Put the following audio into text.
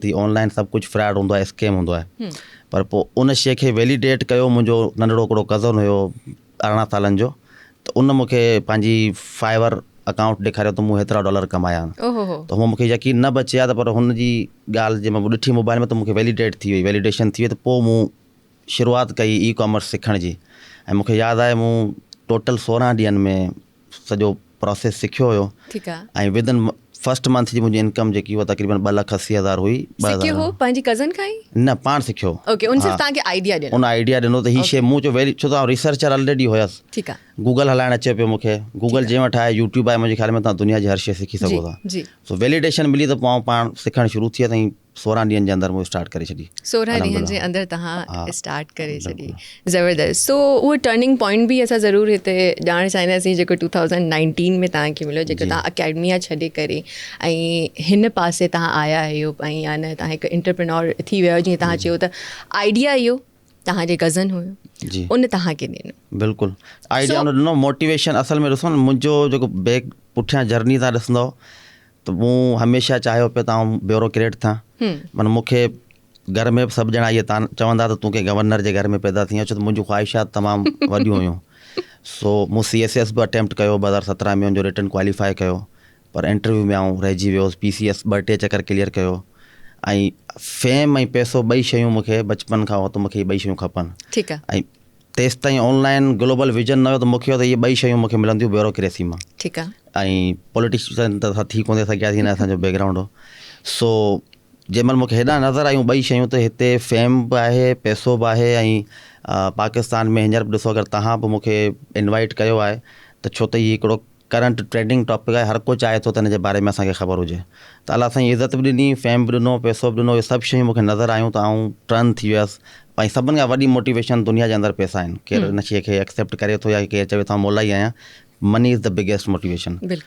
थी ऑनलाइन सभु कुझु फ्रॉड हूंदो आहे, स्कैम हूंदो आहे। पर पोइ उन शइ खे वैलिडेट कयो मुंहिंजो नंढड़ो हिकिड़ो कज़न हुयो 18 सालनि जो, त उन मूंखे पंहिंजी फाइवर अकाउंट ॾेखारियो त मूं हेतिरा $, कमाया आहिनि। त उहो मूंखे यकीन न बचे आहे, त पर हुनजी ॻाल्हि जे मां ॾिठी मोबाइल में त मूंखे वैलिडेशन थी वई, त पोइ मूं शुरूआति कई ई कॉमर्स सिखण जी। ऐं मूंखे यादि आहे मूं टोटल 16 ॾींहंनि में सॼो प्रोसेस सिखियो हुयो। ठीकु आहे। ऐं विदिन फर्स्ट मंथ जी मुंहिंजी इनकम जेकी हुआ तक़रीबन 2,80,000 हुई। सिखियो हो पंहिंजी कज़न खां ई? न, पाण सिखियो। ओके, उन सिर्फ़ तव्हांखे आइडिया ॾिनो? उन आइडिया ॾिनो त ही शइ मूं चयो छो त रिसर्चर ऑलरेडी हुयसि। ठीकु आहे। गूगल हलाइण अचे पियो मूंखे, गूगल जंहिं वटि आहे, यूट्यूब आहे, मुंहिंजे ख़्याल में तव्हां दुनिया जी हर शइ सिखी सघो था। जी। सो वैलिडेशन मिली त पोइ पाण सिखणु शुरू थी विया। 16 ॾींहंनि जे अंदरि मूं स्टार्ट करे छॾी। 16 ॾींहंनि जे अंदरि तव्हां स्टार्ट करे छॾी। ज़बरदस्त। सो उहो टर्निंग पॉइंट बि असां ज़रूरु हिते ॼाणणु चाहींदासीं जेको 2019 में तव्हांखे मिलियो, जेको तव्हां अकेडमिया छॾे करे ऐं हिन पासे तव्हां आया आहियो ऐं या न तव्हां हिकु एंटरप्रेन्योर थी वियो। जीअं तव्हां चयो त आइडिया इहो तव्हांजे कज़न हुयो जी, उन तव्हांखे ॾिनो। बिल्कुलु आइडिया उन ॾिनो, मोटिवेशन। असल में ॾिसो न, मुंहिंजो जेको बैक पुठियां जर्नी तव्हां ॾिसंदव त मूं हमेशह चाहियो पियो त आउं ब्यूरोक्रेट थियां। माना मूंखे घर में सभु ॼणा इहे चवंदा त तूं के गवर्नर जे घर में पैदा थी छो त मुंहिंजूं ख़्वाहिशात तमामु वॾियूं हुयूं। सो मूं CSS बि अटैम्प्ट कयो 2017 में, उनजो रिटन क्वालीफाई कयो, पर इंटरव्यू में आउं रहिजी वियोसि। PCS 2-3 चकर क्लियर कयो। ऐं फेम ऐं पैसो ॿई शयूं मूंखे बचपन खां हो त मूंखे ॿई शयूं खपनि। ठीकु आहे। ऐं तेसि ताईं ऑनलाइन ग्लोबल विजन न हुयो त मूंखे हो त इहे ॿई शयूं मूंखे मिलंदियूं ब्यूरोक्रेसी मां। ठीकु आहे। ऐं पॉलिटिशियन त असां थी कोन सघियासीं, न असांजो बैकग्राउंड हो। सो जंहिंमहिल मूंखे हेॾां नज़र आयूं ॿई शयूं, त हिते फेम बि आहे, पैसो बि आहे। ऐं पाकिस्तान में हींअर बि ॾिसो, अगरि तव्हां बि मूंखे इनवाइट कयो आहे त छो त हीउ हिकिड़ो करंट ट्रेंडिंग टॉपिक आहे, हर को चाहे थो त हिन जे बारे में असांखे ख़बर हुजे। त अलाह साईं इज़त बि ॾिनी, फेम बि ॾिनो, पैसो बि ॾिनो। इहे सभु शयूं मूंखे नज़र आयूं त आउं टर्न थी वियसि। ऐं सभिनि खां वॾी मोटिवेशन दुनिया जे अंदरि पैसा आहिनि। केरु इन शइ खे एक्सेप्ट करे थो या केरु चवे थो मोला ई आहियां, money is the biggest motivation. बिल्कुलु।